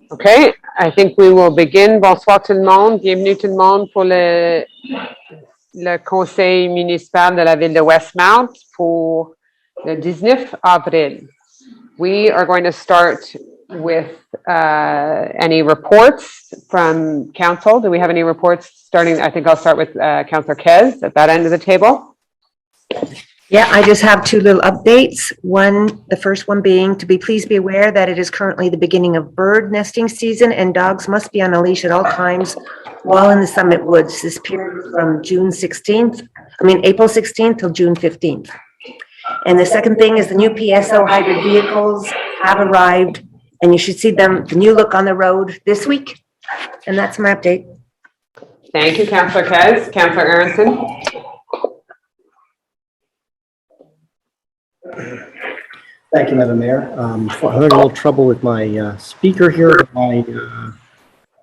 OK, I think we will begin. Bonsoir tout le monde. Bienvenue tout le monde pour le Conseil municipal de la ville de Westmount pour le 19 avril. We are going to start with any reports from council. Do we have any reports starting? I think I'll start with Councillor Kez at that end of the table. Yeah, I just have two little updates. The first one being please be aware that it is currently the beginning of bird nesting season and dogs must be on a leash at all times while in the Summit Woods. This period from April 16th till June 15th. And the second thing is the new PSO hybrid vehicles have arrived and you should see the new look on the road this week. And that's my update. Thank you, Councillor Kez. Councillor Aronson. Thank you, Madam Mayor. I'm having a little trouble with my speaker here. My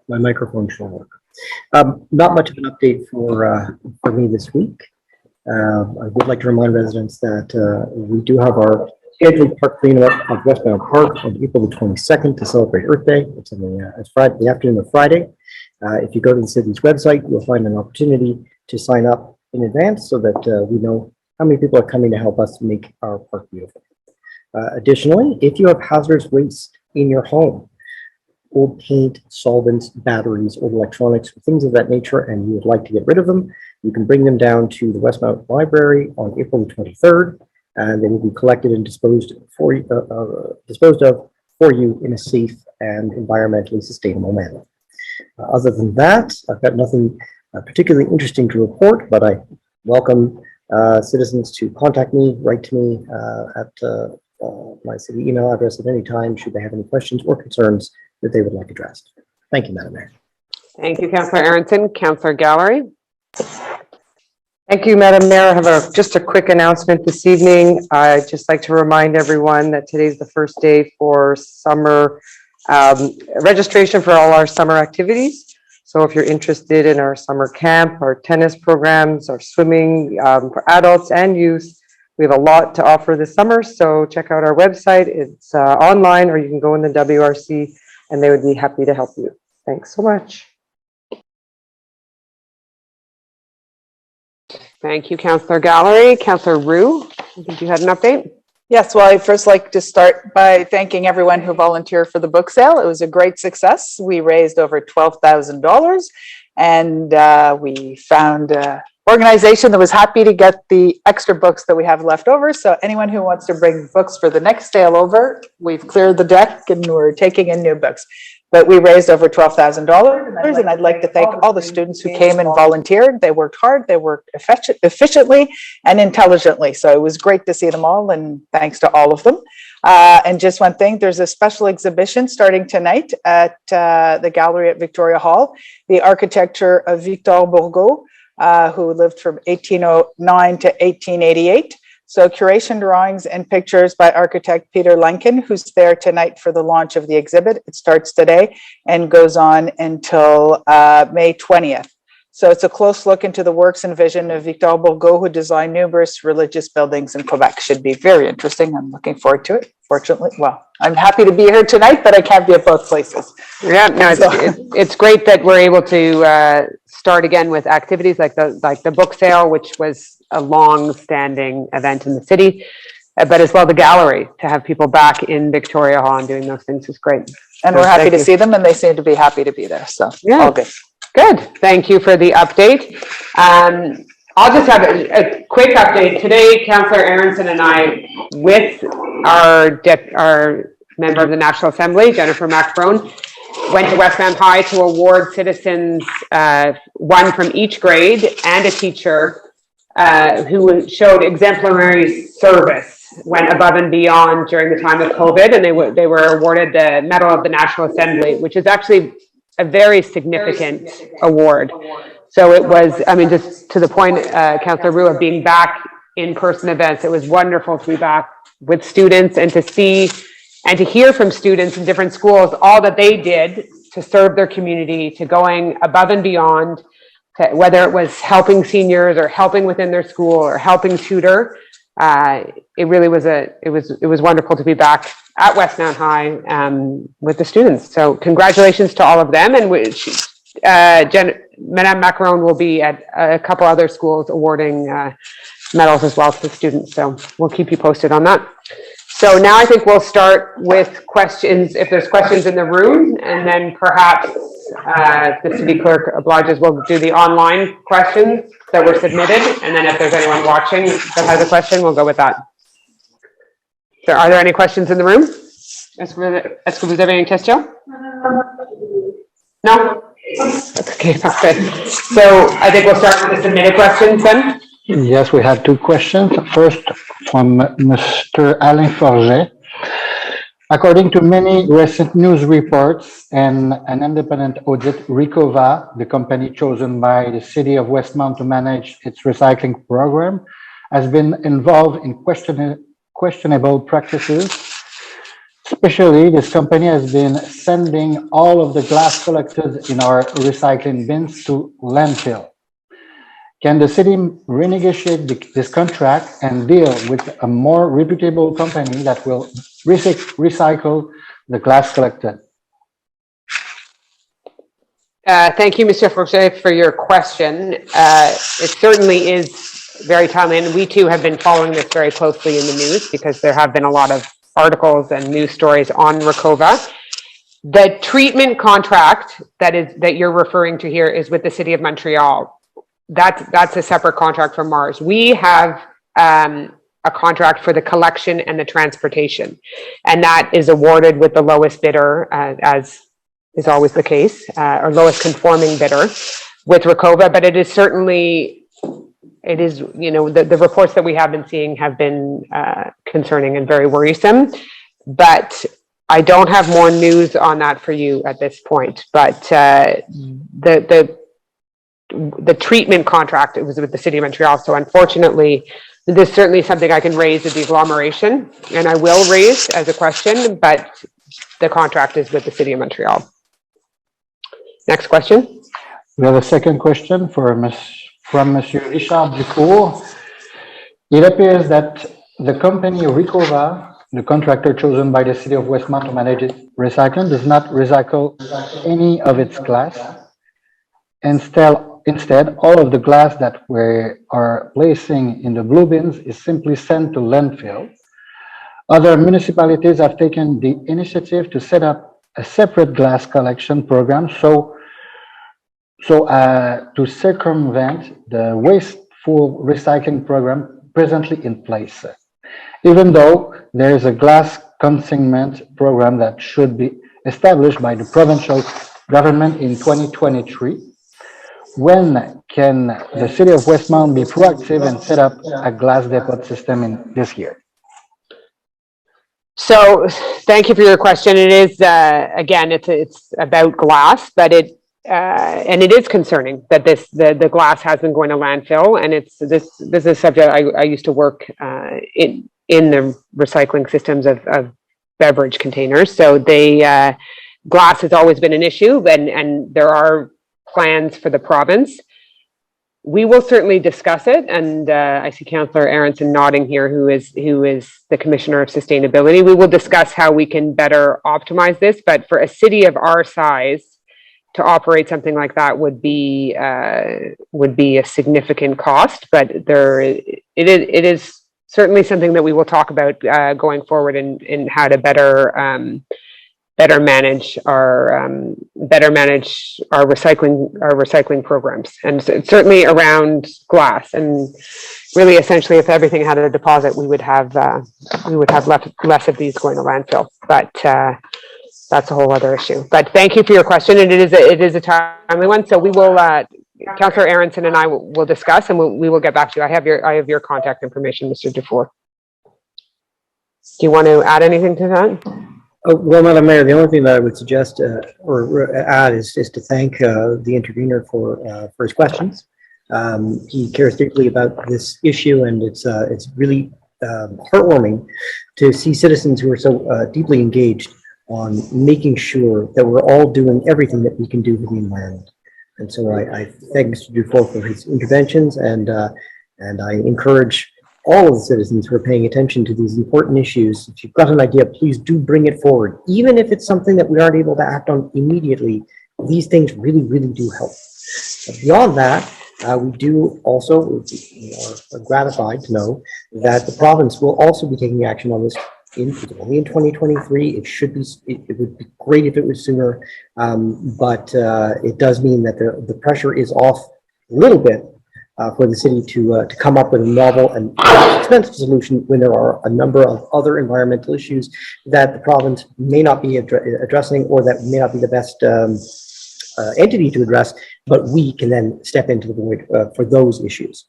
microphone showing work. Not much of an update for me this week. I would like to remind residents that we do have our scheduled park cleanup of Westmount Park on April the 22nd to celebrate Earth Day. It's on it's Friday, the afternoon of Friday. If you go to the city's website, you'll find an opportunity to sign up in advance so that we know how many people are coming to help us make our park beautiful. Additionally, if you have hazardous waste in your home, old paint, solvents, batteries, old electronics, things of that nature, and you would like to get rid of them, you can bring them down to the Westmount Library on April the 23rd, and they will be collected and disposed of for you in a safe and environmentally sustainable manner. Other than that, I've got nothing particularly interesting to report, but I welcome citizens to contact me, write to me at my city email address at any time should they have any questions or concerns that they would like addressed. Thank you, Madam Mayor. Thank you, Councillor Aronson. Councillor Gallery. Thank you, Madam Mayor. I have just a quick announcement this evening. I'd just like to remind everyone that today's the first day for summer registration for all our summer activities. So if you're interested in our summer camp, our tennis programs, our swimming for adults and youth, we have a lot to offer this summer. So check out our website. It's online, or you can go in the WRC and they would be happy to help you. Thanks so much. Thank you, Councillor Gallery. Councillor Roux, I think you had an update. Yes, well, I'd first like to start by thanking everyone who volunteered for the book sale. It was a great success. We raised over $12,000 and we found an organization that was happy to get the extra books that we have left over. So anyone who wants to bring books for the next sale over, we've cleared the deck and we're taking in new books. But we raised over $12,000, and I'd like to thank all the students who came and volunteered. They worked hard, they worked efficiently and intelligently. So it was great to see them all, and thanks to all of them. And just one thing, there's a special exhibition starting tonight at the gallery at Victoria Hall, the architecture of Victor Bourgault, who lived from 1809 to 1888. So curation drawings and pictures by architect Peter Lincoln, who's there tonight for the launch of the exhibit. It starts today and goes on until May 20th. So it's a close look into the works and vision of Victor Bourgault, who designed numerous religious buildings in Quebec. Should be very interesting. I'm looking forward to it. Fortunately, well, I'm happy to be here tonight, but I can't be at both places. Yeah, no, it's great that we're able to start again with activities like the book sale, which was a long-standing event in the city, but as well the gallery, to have people back in Victoria Hall and doing those things is great. And we're happy to see them, and they seem to be happy to be there. So yeah, all good. Good. Thank you for the update. I'll just have a quick update. Today, Councillor Aronson and I, with our member of the National Assembly, Jennifer McBrone, went to Westmount High to award citizens, one from each grade and a teacher who showed exemplary service, went above and beyond during the time of COVID, and they were awarded the Medal of the National Assembly, which is actually a very significant award. So it was, I mean, just to the point, Councillor Roux, of being back in-person events, it was wonderful to be back with students and to see and to hear from students in different schools all that they did to serve their community, to going above and beyond, to, whether it was helping seniors or helping within their school or helping tutor. it really was it was wonderful to be back at West Mount High with the students. So congratulations to all of them. And Madame Macaron will be at a couple other schools awarding medals as well to the students. So we'll keep you posted on that. So now I think we'll start with questions, if there's questions in the room, and then perhaps the city clerk obliges, we'll do the online questions that were submitted. And then if there's anyone watching that has a question, we'll go with that. So are there any questions in the room? Est-ce que vous avez une question? No? Okay, parfait. So I think we'll start with the submitted questions then. Yes, we have two questions. First, from Mr. Alain Forget. According to many recent news reports and an independent audit, Ricova, the company chosen by the city of Westmount to manage its recycling program, has been involved in questionable practices. Especially, this company has been sending all of the glass collected in our recycling bins to landfill. Can the city renegotiate this contract and deal with a more reputable company that will recycle the glass collected? Thank you, Mr. Forget, for your question. It certainly is very timely, and we too have been following this very closely in the news because there have been a lot of articles and news stories on Ricova. The treatment contract that you're referring to here is with the City of Montreal. That's a separate contract from ours. We have a contract for the collection and the transportation, and that is awarded with the lowest bidder, as is always the case, or lowest conforming bidder with Ricova. But it is certainly, the reports that we have been seeing have been concerning and very worrisome. But I don't have more news on that for you at this point. But the treatment contract, it was with the City of Montreal. So unfortunately, this is certainly something I can raise with the agglomeration, and I will raise as a question, but the contract is with the City of Montreal. Next question. We have a second question from Monsieur Richard Dufour. It appears that the company Ricova, the contractor chosen by the City of Westmount to manage its recycling, does not recycle any of its glass. Instead, all of the glass that we are placing in the blue bins is simply sent to landfill. Other municipalities have taken the initiative to set up a separate glass collection program to circumvent the wasteful recycling program presently in place. Even though there is a glass consignment program that should be established by the provincial government in 2023, when can the City of Westmount be proactive and set up a glass depot system in this year? So thank you for your question. It is, again, it's about glass, but it is concerning that the glass has been going to landfill, and this is a subject I used to work in the recycling systems of beverage containers. So glass has always been an issue, and there are plans for the province. We will certainly discuss it, and I see Councillor Aronson nodding here, who is the Commissioner of Sustainability. We will discuss how we can better optimize this, but for a city of our size to operate something like that would be a significant cost. But it is certainly something that we will talk about going forward in how to better manage our recycling programs, and certainly around glass. And really, essentially, if everything had a deposit, we would have less of these going to landfill. But that's a whole other issue. But thank you for your question, and it is a timely one. So we will, Councillor Aronson and I will discuss, and we will get back to you. I have your contact information, Mr. Dufour. Do you want to add anything to that? Well, Madam Mayor, the only thing that I would suggest or add is to thank the intervener for his questions. He cares deeply about this issue, and it's really heartwarming to see citizens who are so deeply engaged on making sure that we're all doing everything that we can do for the environment. And so I thank Mr. Dufour for his interventions, and I encourage all of the citizens who are paying attention to these important issues. If you've got an idea, please do bring it forward. Even if it's something that we aren't able to act on immediately, these things really, really do help. But beyond that, we do also, we are gratified to know that the province will also be taking action on this only in 2023. It should be, it would be great if it was sooner, but it does mean that the pressure is off a little bit for the city to come up with a novel and expensive solution when there are a number of other environmental issues that the province may not be addressing, or that may not be the best entity to address, but we can then step into the void for those issues.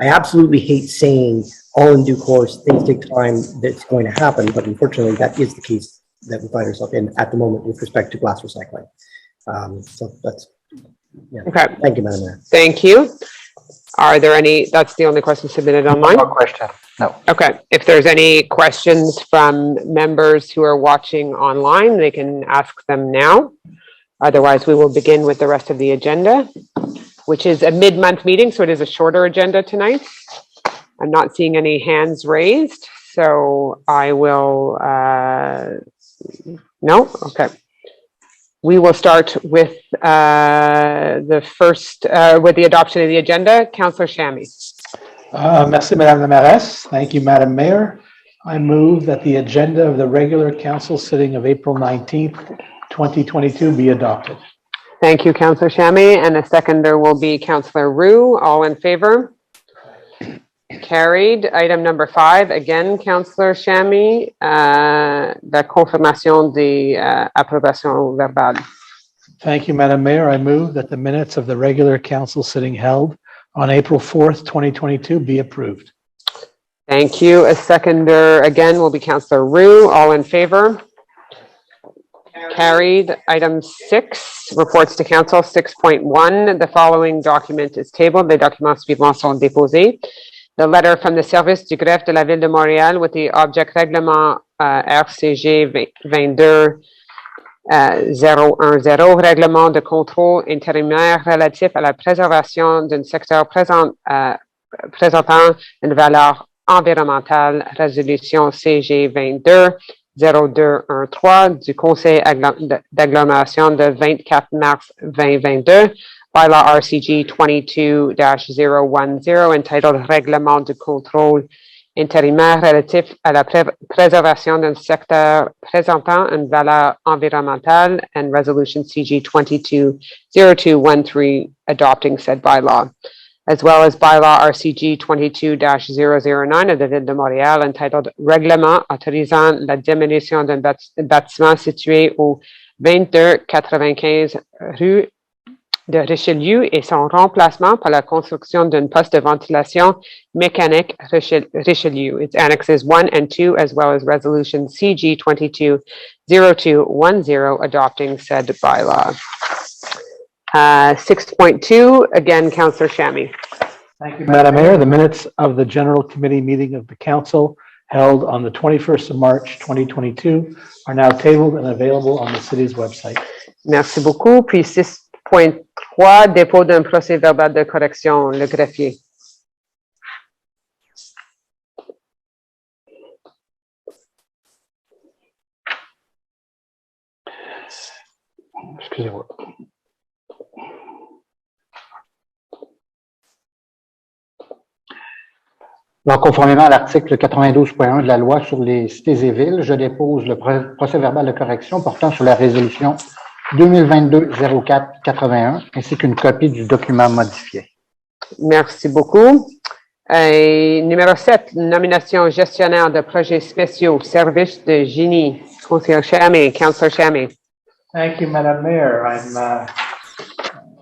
I absolutely hate saying all in due course, things take time, that's going to happen, but unfortunately that is the case that we find ourselves in at the moment with respect to glass recycling. So that's, yeah. Okay, Thank you, Madam Mayor. thank you. Are there any, that's the only question submitted online? No question. No. Okay, if there's any questions from members who are watching online, they can ask them now. Otherwise, we will begin with the rest of the agenda, which is a mid-month meeting, so it is a shorter agenda tonight. I'm not seeing any hands raised, so I will, no, okay. We will start with the first, with the adoption of the agenda. Councillor Shammy. Merci, Madame la Mairesse. Thank you, Madam Mayor. I move that the agenda of the regular council sitting of April 19th, 2022 be adopted. Thank you, Councillor Shammy, and a seconder will be Councillor Roux. All in favor? Carried. Item number 5, again, Councillor Shammy, la confirmation des approbations verbales. Thank you, Madam Mayor. I move that the minutes of the regular council sitting held on April 4th, 2022 be approved. Thank you. A seconder again will be Councillor Roux. All in favor? Carried. Item 6, reports to council. 6.1, the following document is tabled. Les documents suivants sont déposés. The letter from the Service du greffe de la Ville de Montréal with the object règlement RCG 22 010, règlement de contrôle intérimaire relatif à la préservation d'un secteur présentant une valeur environnementale, résolution CG 22 0213 du Conseil d'agglomération de 24 mars 2022, bylaw RCG 22-010, entitled Règlement de contrôle intérimaire relatif à la préservation d'un secteur présentant une valeur environnementale, and resolution CG 22-0213 adopting said bylaw, as well as bylaw RCG 22-009 of the Ville de Montréal, entitled Règlement autorisant la démolition d'un bâtiment situé au 2295 rue de Richelieu et son remplacement par la construction d'un poste de ventilation mécanique Richelieu. Its annexes 1 and 2, as well as resolution CG 22-0210 adopting said bylaw. 6.2, again, Councillor Shammy. Thank you, Madam Mayor. The minutes of the General Committee meeting of the Council held on the 21st of March, 2022 are now tabled and available on the city's website. Merci beaucoup. Puis 6.3, dépôt d'un procès verbal de correction, le greffier. Excusez-moi. Donc, conformément à l'article 92.1 de la loi sur les cités et villes, je dépose le procès verbal de correction portant sur la résolution 2022-04-81 ainsi qu'une copie du document modifié. Merci beaucoup. Numéro 7, nomination gestionnaire de projets spéciaux, service de génie. Conseiller Shammy, Councillor Shammy. Thank you, Madam Mayor. I'm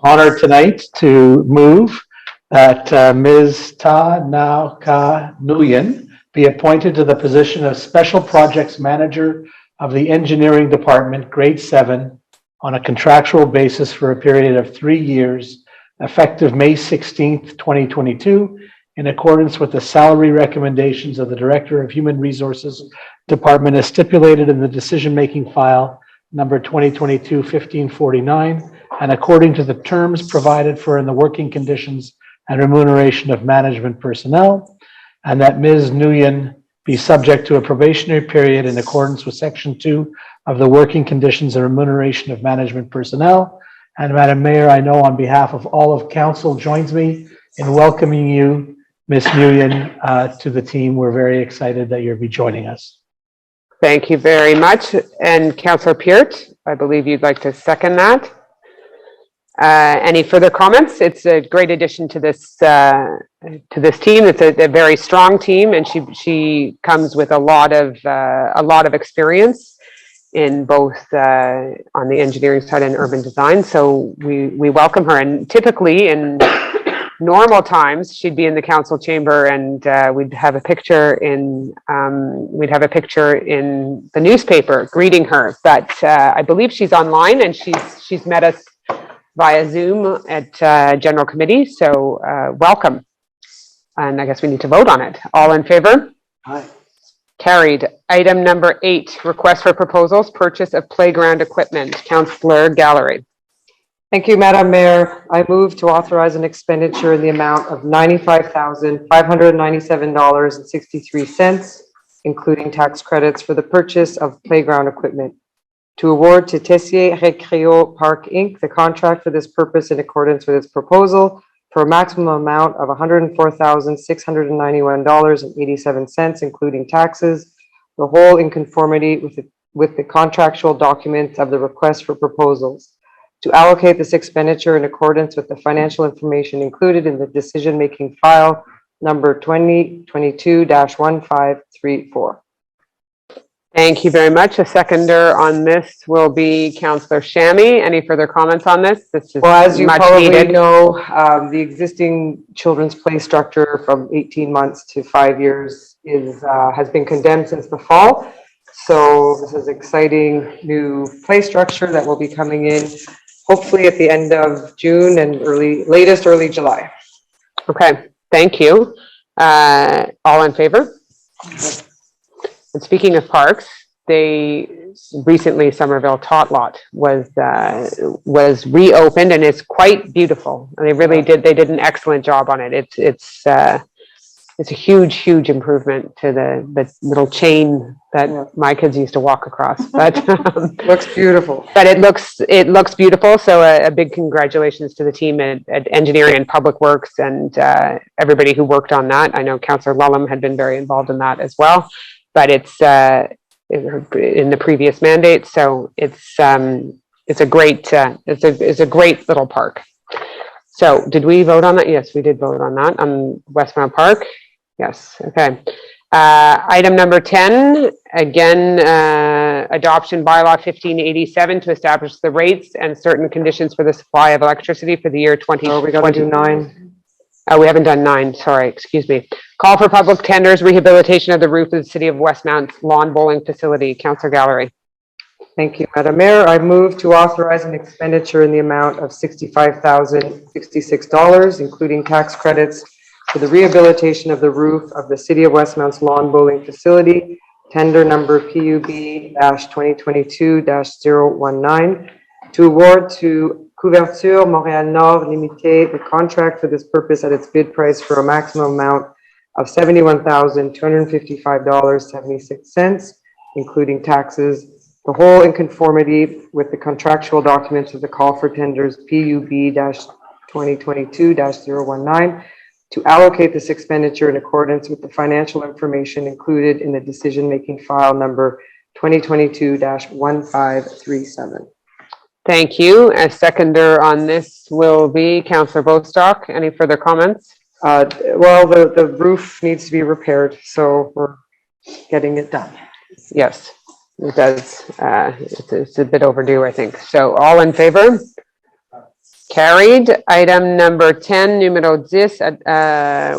honored tonight to move that Ms. Ta Nao Ka Nguyen be appointed to the position of Special Projects Manager of the Engineering Department, Grade 7, on a contractual basis for a period of 3 years, effective May 16th, 2022, in accordance with the salary recommendations of the Director of Human Resources Department as stipulated in the decision-making file number 2022-1549, and according to the terms provided for in the working conditions and remuneration of management personnel, and that Ms. Nguyen be subject to a probationary period in accordance with Section 2 of the Working Conditions and Remuneration of Management Personnel. And Madam Mayor, I know on behalf of all of council joins me in welcoming you, Ms. Nguyen, to the team. We're very excited that you'll be joining us. Thank you very much. And Councillor Peart, I believe you'd like to second that. Any further comments? It's a great addition to this team. It's a very strong team, and she comes with a lot of experience in both on the engineering side and urban design. So we welcome her. And typically in normal times, she'd be in the council chamber, and we'd have a picture in the newspaper greeting her. But I believe she's online, and she's met us via Zoom at General Committee. So welcome. And I guess we need to vote on it. All in favor? Aye. Carried. Item number 8, request for proposals, purchase of playground equipment. Councillor Gallery. Thank you, Madam Mayor. I move to authorize an expenditure in the amount of $95,597.63, including tax credits for the purchase of playground equipment. To award to Tessier Recreo Park Inc. the contract for this purpose in accordance with its proposal for a maximum amount of $104,691.87, including taxes, the whole in conformity with the contractual documents of the request for proposals. To allocate this expenditure in accordance with the financial information included in the decision-making file number 2022-1534. Thank you very much. A seconder on this will be Councillor Shammy. Any further comments on this? This is Well, as you much probably needed. know, the existing children's play structure from 18 months to 5 years has been condemned since the fall. So this is exciting new play structure that will be coming in hopefully at the end of June and early July. Okay, thank you. All in favor? And speaking of parks, recently Somerville Tot Lot was reopened, and it's quite beautiful. And they did an excellent job on it. It's a huge improvement to the little chain that my kids used to walk across. But Looks beautiful. But it looks beautiful. So a big congratulations to the team at Engineering and Public Works and everybody who worked on that. I know Councillor Lellum had been very involved in that as well. But it's in the previous mandate, so it's a great little park. So did we vote on that? Yes, we did vote on that on Westmount Park. Yes. Okay. Item number 10, again, adoption bylaw 1587 to establish the rates and certain conditions for the supply of electricity for the year 2020. Oh, we got to do 9. We haven't done 9, sorry, excuse me. Call for public tenders, rehabilitation of the roof of the City of Westmount's lawn bowling facility. Councillor Gallery. Thank you, Madam Mayor. I move to authorize an expenditure in the amount of $65,066, including tax credits, for the rehabilitation of the roof of the City of Westmount's lawn bowling facility, tender number PUB-2022-019, to award to Couverture Montréal Nord Limité the contract for this purpose at its bid price for a maximum amount of $71,255.76, including taxes, the whole in conformity with the contractual documents of the call for tenders PUB-2022-019, to allocate this expenditure in accordance with the financial information included in the decision-making file number 2022-1537. Thank you. A seconder on this will be Councillor Bostock. Any further comments? Well, the roof needs to be repaired, so we're getting it done. Yes, it does. It's a bit overdue, I think. So all in favor? Carried. Item number 10, numéro 10,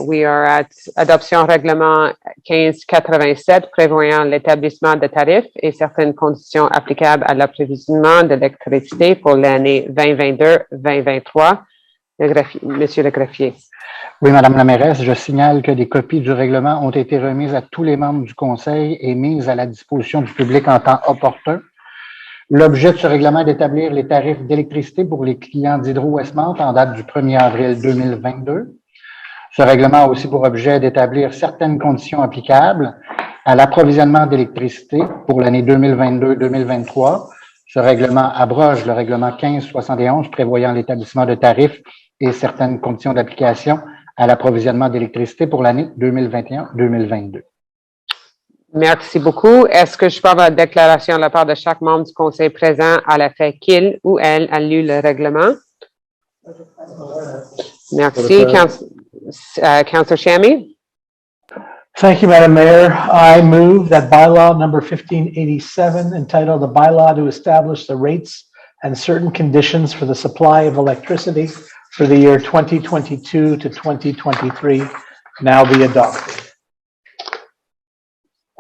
we are at adoption règlement 1587 prévoyant l'établissement de tarifs et certaines conditions applicables à l'approvisionnement d'électricité pour l'année 2022-2023. Monsieur le greffier. Oui, Madame la mairesse, je signale que des copies du règlement ont été remises à tous les membres du Conseil et mises à la disposition du public en temps opportun. L'objet de ce règlement est d'établir les tarifs d'électricité pour les clients d'Hydro-Westmount en date du 1er avril 2022. Ce règlement a aussi pour objet d'établir certaines conditions applicables à l'approvisionnement d'électricité pour l'année 2022-2023. Ce règlement abroge le règlement 1571 prévoyant l'établissement de tarifs et certaines conditions d'application à l'approvisionnement d'électricité pour l'année 2021-2022. Merci beaucoup. Est-ce que je peux avoir une déclaration de la part de chaque membre du conseil présent à l'effet qu'il ou elle a lu le règlement? Merci. Councillor Shammy? Thank you, Madam Mayor. I move that bylaw number 1587, entitled "A Bylaw to Establish the Rates and Certain Conditions for the Supply of Electricity for the Year 2022 to 2023, now be adopted."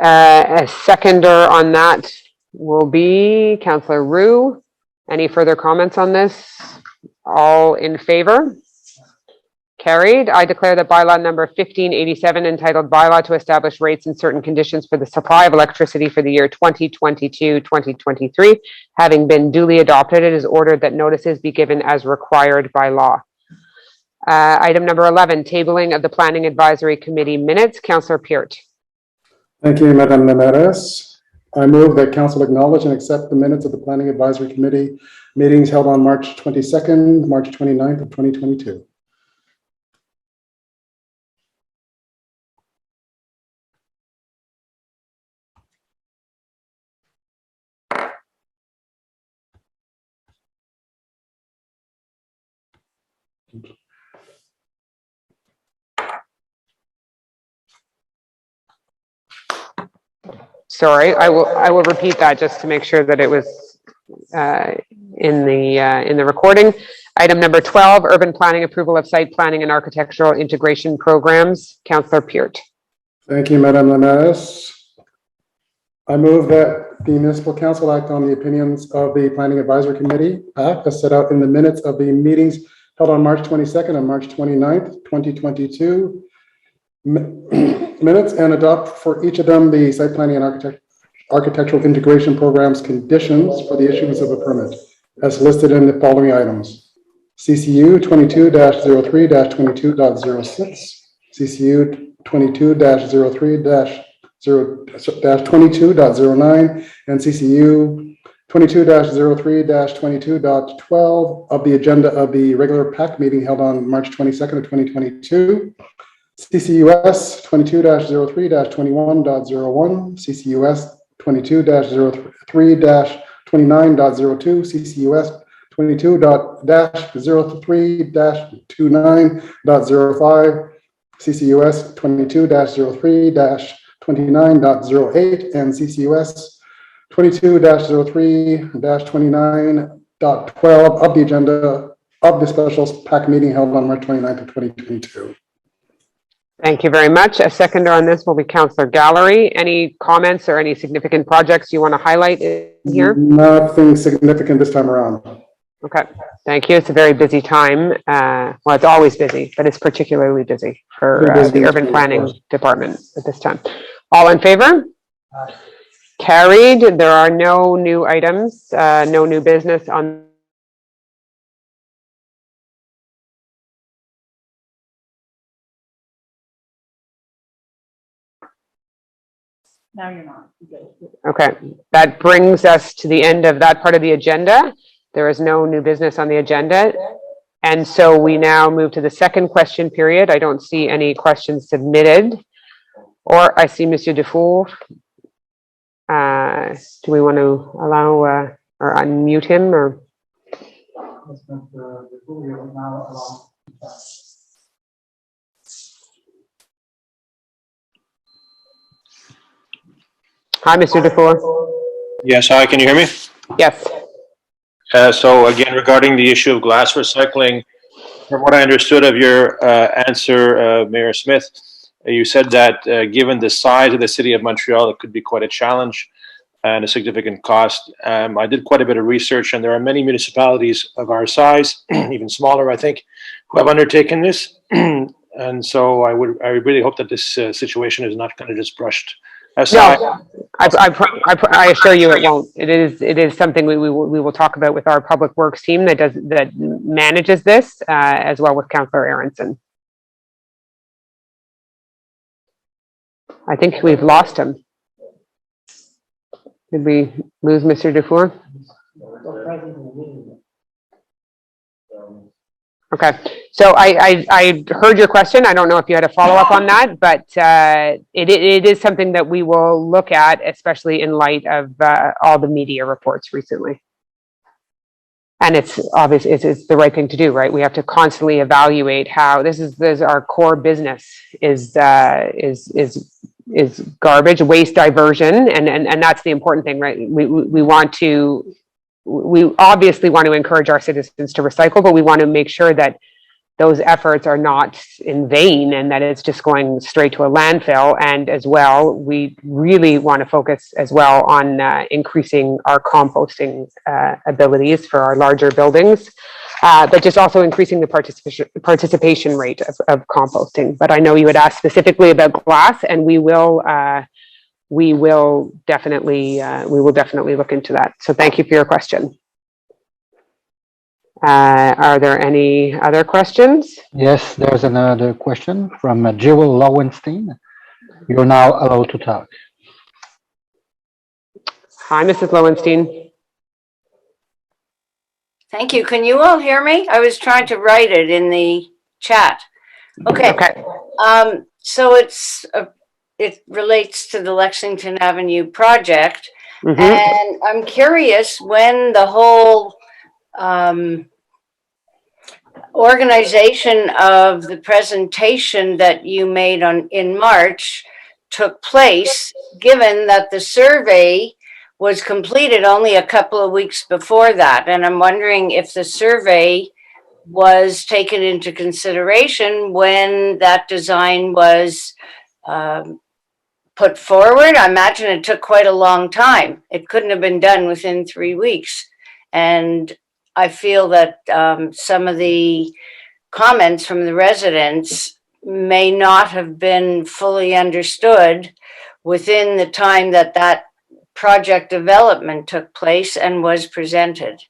A seconder on that will be Councillor Roux. Any further comments on this? All in favor? Carried. I declare that bylaw number 1587, entitled "Bylaw to Establish Rates and Certain Conditions for the Supply of Electricity for the Year 2022-2023, having been duly adopted, it is ordered that notices be given as required by law. Item number 11, tabling of the Planning Advisory Committee minutes. Councillor Peart. Thank you, Madame la Mairesse. I move that council acknowledge and accept the minutes of the Planning Advisory Committee meetings held on March 22nd, March 29th of 2022. Sorry, I will repeat that just to make sure that it was in the recording. Item number 12, urban planning approval of site planning and architectural integration programs. Councillor Peart. Thank you, Madame la Mairesse. I move that the Municipal Council act on the opinions of the Planning Advisory Committee as set out in the minutes of the meetings held on March 22nd and March 29th, 2022. Minutes, and adopt for each of them the site planning and architectural integration programs conditions for the issuance of a permit as listed in the following items: CCU 22-03-22.06, CCU 22-03-22.09, and CCU 22-03-22.12 of the agenda of the regular PAC meeting held on March 22nd of 2022. CCUS 22-03-21.01, CCUS 22-03-29.02, CCUS 22-03-29.05, CCUS 22-03-29.08, and CCUS 22-03-29.12 of the agenda of the special PAC meeting held on March 29th of 2022. Thank you very much. A seconder on this will be Councillor Gallery. Any comments or any significant projects you want to highlight in here? Nothing significant this time around. Okay, thank you. It's a very busy time. Well, it's always busy, but it's particularly busy for the urban planning department at this time. All in favor? Carried. There are no new items, no new business on. Now you're not. Okay, that brings us to the end of that part of the agenda. There is no new business on the agenda. And so we now move to the second question period. I don't see any questions submitted. Or I see Monsieur Dufour. Do we want to allow or unmute him or? Hi, Mr. Dufour. Yes, hi, can you hear me? Yes. So again, regarding the issue of glass recycling, from what I understood of your answer, Mayor Smith, you said that given the size of the city of Montreal, it could be quite a challenge and a significant cost. I did quite a bit of research, and there are many municipalities of our size, even smaller, I think, who have undertaken this. And so I really hope that this situation is not going to just brushed aside. No, I assure you it won't. It is something we will talk about with our public works team that manages this, as well with Councillor Aronson. I think we've lost him. Did we lose Mr. Dufour? Okay, so I heard your question. I don't know if you had a follow-up on that, but it is something that we will look at, especially in light of all the media reports recently. And it's obvious, it's the right thing to do, right? We have to constantly evaluate how this is our core business is garbage, waste diversion, and that's the important thing, right? We obviously want to encourage our citizens to recycle, but we want to make sure that those efforts are not in vain and that it's just going straight to a landfill. And as well, we really want to focus as well on increasing our composting abilities for our larger buildings, but just also increasing the participation rate of composting. But I know you had asked specifically about glass, and we will definitely look into that. So thank you for your question. Are there any other questions? Yes, there's another question from Jewel Lowenstein. You're now allowed to talk. Hi, Mrs. Lowenstein. Thank you. Can you all hear me? I was trying to write it in the chat. Okay. So it relates to the Lexington Avenue project. Mm-hmm. And I'm curious when the whole organization of the presentation that you made in March took place, given that the survey was completed only a couple of weeks before that. And I'm wondering if the survey was taken into consideration when that design was put forward. I imagine it took quite a long time. It couldn't have been done within 3 weeks. And I feel that some of the comments from the residents may not have been fully understood within the time that that project development took place and was presented.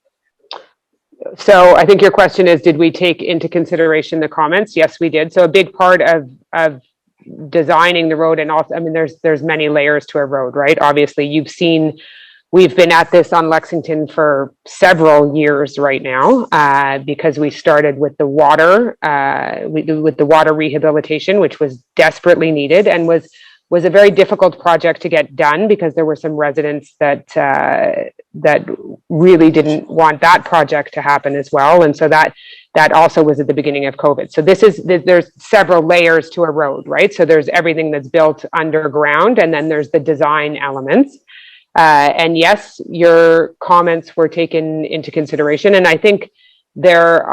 So I think your question is, did we take into consideration the comments? Yes, we did. So a big part of designing the road, and also, I mean, there's many layers to a road, right? Obviously, you've seen, we've been at this on Lexington for several years right now, because we started with the water, with the water rehabilitation, which was desperately needed and was a very difficult project to get done because there were some residents that really didn't want that project to happen as well, and so that also was at the beginning of COVID. So there's several layers to a road, right? So there's everything that's built underground, and then there's the design elements. And yes, your comments were taken into consideration, and I think there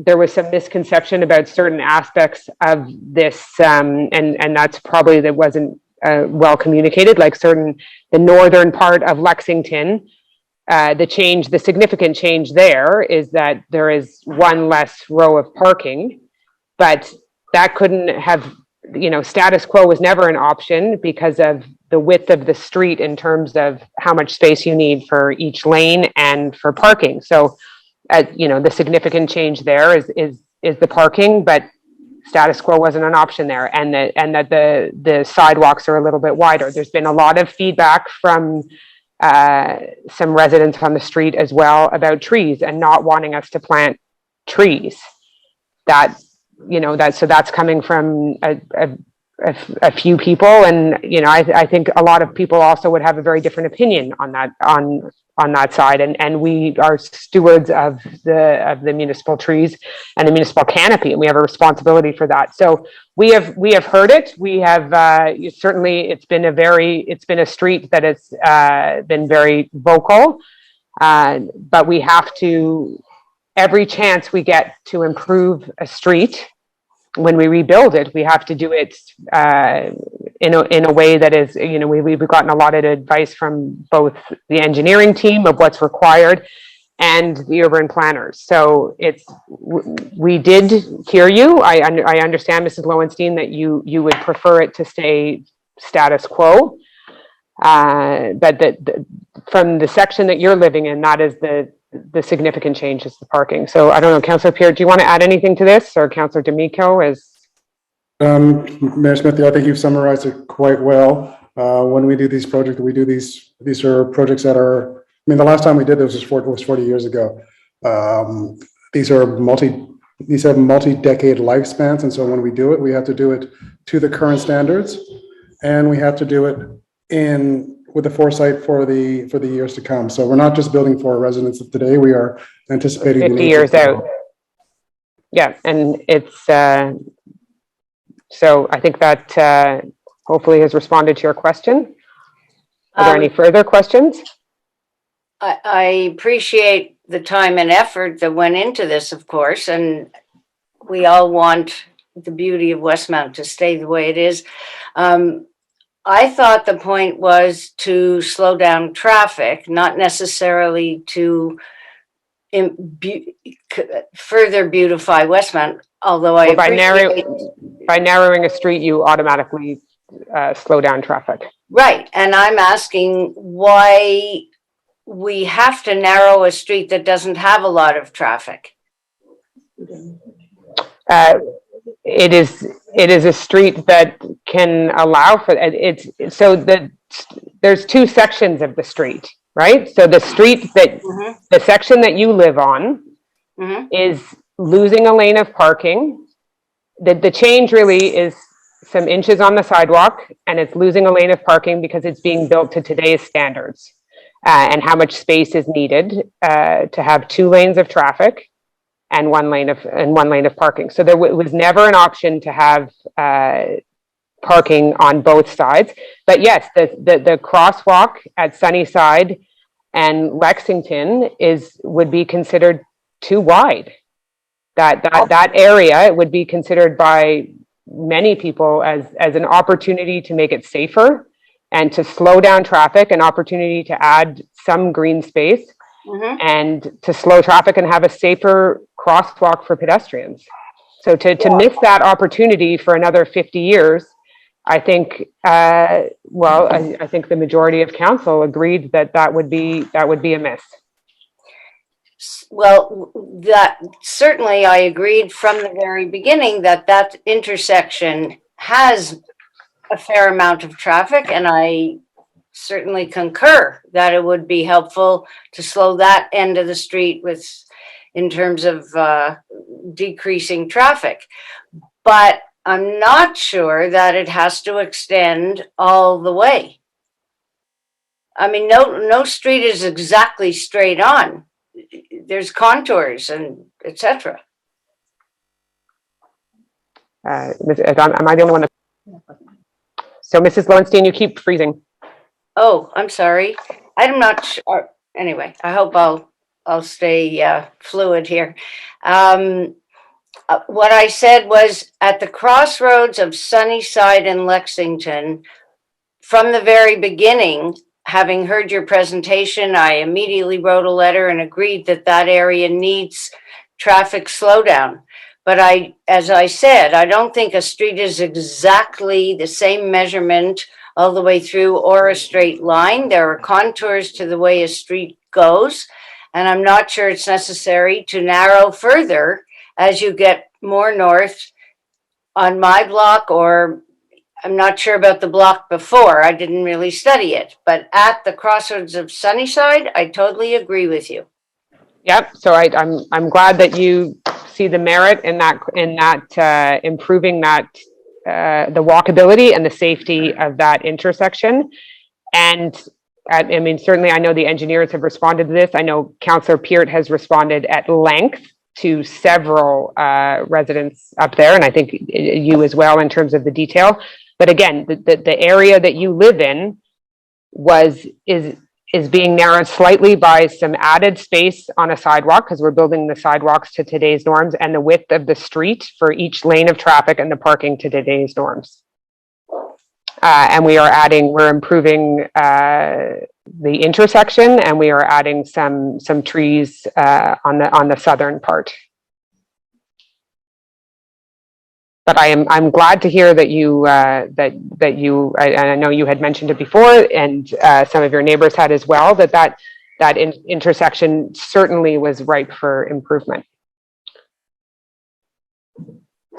was some misconception about certain aspects of this, and that's probably that wasn't well communicated. Like the northern part of Lexington, the significant change there is that there is one less row of parking, but that couldn't have, status quo was never an option because of the width of the street in terms of how much space you need for each lane and for parking. So, the significant change there is the parking, but status quo wasn't an option there, and that the sidewalks are a little bit wider. There's been a lot of feedback from some residents on the street as well about trees and not wanting us to plant trees. So that's coming from a few people, and I think a lot of people also would have a very different opinion on that side, and we are stewards of the municipal trees and the municipal canopy, and we have a responsibility for that. So we have heard it. We have certainly it's been a street that has been very vocal, but we have to, every chance we get to improve a street, when we rebuild it, we have to do it in a way that is, we've gotten a lot of advice from both the engineering team of what's required and the urban planners. So we did hear you. I understand, Mrs. Lowenstein, that you would prefer it to stay status quo, but from the section that you're living in, that is the significant change is the parking. So I don't know, Councillor Pierre, do you want to add anything to this, or Councillor D'Amico? Mayor Smith, I think you've summarized it quite well. When we do these projects, these are projects that are, I mean, the last time we did this was 40 years ago. These have multi-decade lifespans. And so when we do it, we have to do it to the current standards, and we have to do it with the foresight for the years to come. So we're not just building for residents of today, we are anticipating 50 years out. Yeah, and it's, so I think that hopefully has responded to your question. Are there any further questions? I appreciate the time and effort that went into this, of course, and we all want the beauty of Westmount to stay the way it is. I thought the point was to slow down traffic, not necessarily to further beautify Westmount, although I appreciate... By narrowing a street, you automatically slow down traffic. Right, and I'm asking why we have to narrow a street that doesn't have a lot of traffic. It is a street that can allow for it. There's two sections of the street, right? So the street that the section that you live on is losing a lane of parking. The change really is some inches on the sidewalk, and it's losing a lane of parking because it's being built to today's standards, and how much space is needed to have 2 lanes of traffic and one lane of parking. So there was never an option to have parking on both sides. But yes, the crosswalk at Sunnyside and Lexington would be considered too wide. That area would be considered by many people as an opportunity to make it safer and to slow down traffic, an opportunity to add some green space and to slow traffic and have a safer crosswalk for pedestrians. So to miss that opportunity for another 50 years, I think, I think the majority of council agreed that would be a miss. Well, that certainly I agreed from the very beginning that intersection has a fair amount of traffic, and I certainly concur that it would be helpful to slow that end of the street in terms of decreasing traffic. But I'm not sure that it has to extend all the way. I mean, no street is exactly straight on. There's contours and etc. Am I the only one that... So Mrs. Lowenstein, you keep freezing. Oh, I'm sorry. I'm not sure. Anyway, I hope I'll stay fluid here. What I said was at the crossroads of Sunnyside and Lexington, from the very beginning, having heard your presentation, I immediately wrote a letter and agreed that area needs traffic slowdown. But as I said, I don't think a street is exactly the same measurement all the way through or a straight line. There are contours to the way a street goes, and I'm not sure it's necessary to narrow further as you get more north on my block, or I'm not sure about the block before. I didn't really study it, but at the crossroads of Sunnyside, I totally agree with you. Yep. So I'm glad that you see the merit in that improving that the walkability and the safety of that intersection. And I mean, certainly I know the engineers have responded to this. I know Councillor Peart has responded at length to several residents up there, and I think you as well in terms of the detail. But again, the area that you live in is being narrowed slightly by some added space on a sidewalk, because we're building the sidewalks to today's norms, and the width of the street for each lane of traffic and the parking to today's norms. And we're improving the intersection, and we are adding some trees on the southern part. But I'm glad to hear that you I know you had mentioned it before, and some of your neighbors had as well, that intersection certainly was ripe for improvement.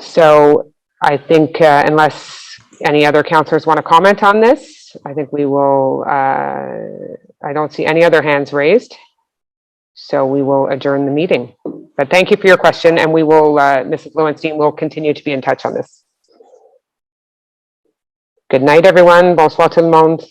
So I think unless any other counselors want to comment on this, I think we will, I don't see any other hands raised. So we will adjourn the meeting. But thank you for your question, and we will, Mrs. Lowenstein will continue to be in touch on this. Good night, everyone. Bonsoir tout le monde.